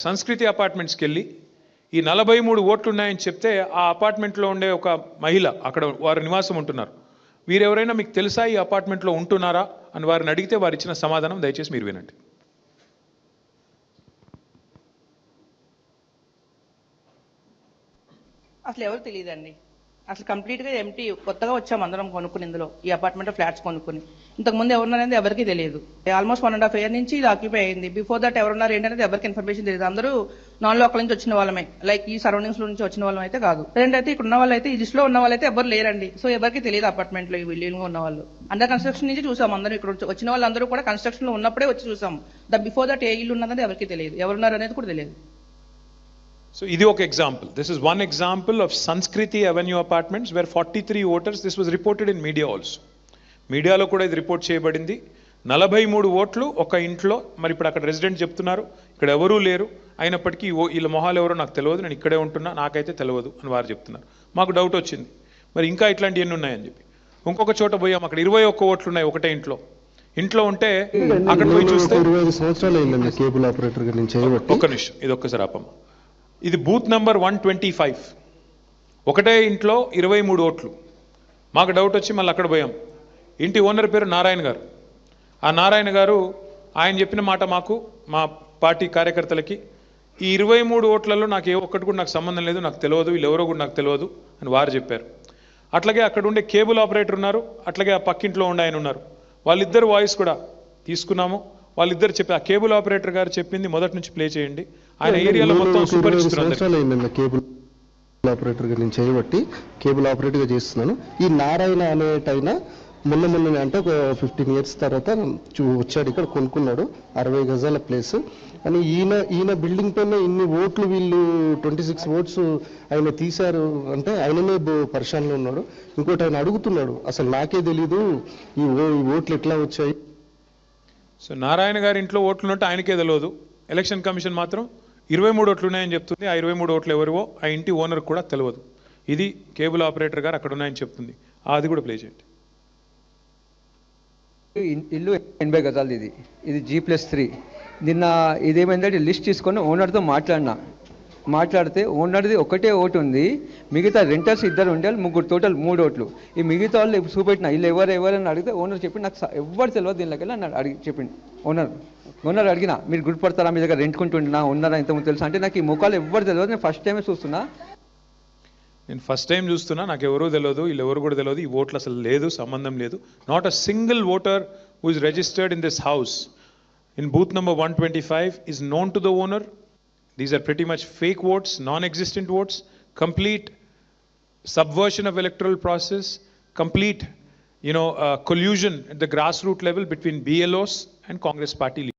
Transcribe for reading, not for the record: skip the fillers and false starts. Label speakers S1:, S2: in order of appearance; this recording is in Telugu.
S1: సంస్కృతి అపార్ట్మెంట్స్కి వెళ్ళి ఈ 43 ఓట్లు ఉన్నాయని చెప్తే ఆ అపార్ట్మెంట్లో ఉండే ఒక మహిళ అక్కడ వారు నివాసం ఉంటున్నారు. వీరెవరైనా మీకు తెలుసా ఈ అపార్ట్మెంట్లో ఉంటున్నారా అని వారిని అడిగితే వారు ఇచ్చిన సమాధానం దయచేసి మీరు వినండి.
S2: అసలు ఎవరు తెలియదండి. అసలు కంప్లీట్గా ఎంటీ, కొత్తగా వచ్చాము అందరం కొనుక్కుని, ఇందులో ఈ అపార్ట్మెంట్ ఫ్లాట్స్ కొనుక్కుని. ఇంతకుముందు ఎవరున్నారనేది ఎవరికి తెలియదు. ఆల్మోస్ట్ 1.5 year నుంచి ఇది ఆక్యుపై అయింది. బిఫోర్ దట్ ఎవరున్నారు ఏంటనేది ఎవరికి ఇన్ఫర్మేషన్ తెలియదు. అందరూ నాన్ లోకల్ నుంచి వచ్చిన వాళ్ళమే, లైక్ ఈ సరౌండింగ్స్ నుంచి వచ్చిన వాళ్ళం అయితే కాదు. ప్రజెంట్ అయితే ఇక్కడ ఉన్న వాళ్ళు అయితే, ఈ లిస్ట్ లో ఉన్న వాళ్ళు అయితే ఎవరు లేరండి. సో ఎవరికి తెలియదు అపార్ట్మెంట్ లో ఈ బిల్డింగ్ ఉన్న వాళ్ళు. అండర్ కన్స్ట్రక్షన్ నుంచి చూసాం అందరూ. ఇక్కడ వచ్చిన వాళ్ళందరూ కూడా కన్స్ట్రక్షన్ లో ఉన్నప్పుడే వచ్చి చూసాం. బిఫోర్ దట్ ఏ ఇల్లు ఉన్నదని ఎవరికి తెలియదు, ఎవరున్నారు అనేది కూడా తెలియదు.
S1: So, ఇది ఒక example. This is one example of Sanskriti Avenue Apartments where 43 voters, this was reported in media also. మీడియాలో కూడా ఇది రిపోర్ట్ చేయబడింది. 43 ఓట్లు ఒక ఇంట్లో. మరి ఇప్పుడు అక్కడ రెసిడెంట్ చెప్తున్నారు ఇక్కడ ఎవరూ లేరు, అయినప్పటికీ వీళ్ళ మొహాలు ఎవరో నాకు తెలియదు, నేను ఇక్కడే ఉంటున్నా, నాకైతే తెలియదు అని వారు చెప్తున్నారు. మాకు డౌట్ వచ్చింది మరి ఇంకా ఇట్లాంటి ఎన్ని ఉన్నాయని చెప్పి ఇంకొక చోట పోయాం. అక్కడ 21 ఓట్లు ఉన్నాయి ఒకటే ఇంట్లో ఉంటే అక్కడ పోయి చూస్తే
S3: 25 సంవత్సరాలు అయిందండి కేబుల్ ఆపరేటర్ గా నేను చేయబట్టి.
S1: ఒక్క నిమిషం, ఇది ఒక్కసారి ఆపమ్మ. ఇది బూత్ నెంబర్ 125. ఒకటే ఇంట్లో 23 ఓట్లు. మాకు డౌట్ వచ్చి మళ్ళీ అక్కడ పోయాం. ఇంటి ఓనర్ పేరు నారాయణ గారు. ఆ నారాయణ గారు ఆయన చెప్పిన మాట మాకు, మా పార్టీ కార్యకర్తలకి, ఈ 23 ఓట్లలో నాకు ఏ ఒక్కటి కూడా నాకు సంబంధం లేదు, నాకు తెలియదు, వీళ్ళు ఎవరో కూడా నాకు తెలియదు అని వారు చెప్పారు. అట్లాగే అక్కడ ఉండే కేబుల్ ఆపరేటర్ ఉన్నారు, అట్లాగే ఆ పక్కింట్లో ఉండే ఆయన ఉన్నారు. వాళ్ళిద్దరు వాయిస్ కూడా తీసుకున్నాము. వాళ్ళిద్దరు చెప్పి ఆ కేబుల్ ఆపరేటర్ గారు చెప్పింది మొదటి నుంచి ప్లే చేయండి. ఆయన ఏరియాలో మొత్తం
S3: సుపరిచితులు. కేబుల్ ఆపరేటర్ గా నేను చేయబట్టి కేబుల్ ఆపరేటర్ గా చేస్తున్నాను. ఈ నారాయణ అనేటైనా మొన్న అంటే ఒక 15 years తర్వాత వచ్చాడు, ఇక్కడ కొనుక్కున్నాడు 60 గజాల ప్లేస్ అని. ఈయన బిల్డింగ్ పైన ఇన్ని ఓట్లు, వీళ్ళు 26 ఓట్స్ ఆయన తీశారు అంటే ఆయననే పరిశానలో ఉన్నాడు. ఇంకోటి ఆయన అడుగుతున్నాడు, అసలు నాకే తెలీదు ఈ ఓట్లు ఎట్లా వచ్చాయి.
S1: సో నారాయణ గారి ఇంట్లో ఓట్లు ఉన్నట్టు ఆయనకే తెలియదు. ఎలక్షన్ కమిషన్ మాత్రం 23 ఓట్లు ఉన్నాయని చెప్తుంది. ఆ 23 ఓట్లు ఎవరివో ఆ ఇంటి ఓనర్ కూడా తెలియదు. ఇది కేబుల్ ఆపరేటర్ గారు అక్కడ ఉన్నాయని చెప్తుంది. అది కూడా ప్లే చేయండి.
S4: ఇల్లు 80 గజాలు. ఇది G+3. నిన్న ఇదేమైందంటే లిస్ట్ తీసుకొని ఓనర్తో మాట్లాడితే ఓనర్ది ఒకటే ఓటు ఉంది, మిగతా రెంటర్స్ 2 ఉండాలి, ముగ్గురు, టోటల్ 3 ఓట్లు. ఈ మిగతా వాళ్ళు చూపెట్టిన ఇల్లు ఎవరని అడిగితే ఓనర్ చెప్పి నాకు ఎవరు తెలియదు దీనిలోకి వెళ్ళి నన్ను అడిగి చెప్పింది. ఓనర్ అడిగినా మీరు గుర్తుపడతారా, మీ దగ్గర రెంట్కుంటున్నా ఉన్నారా ఇంతకుముందు తెలుసా అంటే, నాకు ఈ ముఖాలు ఎవరు తెలియదు, నేను ఫస్ట్ టైమే చూస్తున్నా.
S1: నేను ఫస్ట్ టైం చూస్తున్నా, నాకు ఎవరూ తెలియదు, వీళ్ళు ఎవరు కూడా తెలియదు, ఈ ఓట్లు అసలు లేదు, సంబంధం లేదు. Not a single voter who is registered in this house in booth number 125 is known to the owner. These are pretty much fake votes, non-existent votes, complete subversion of electoral process, complete collusion at the grassroots level between BLOs and Congress party leaders.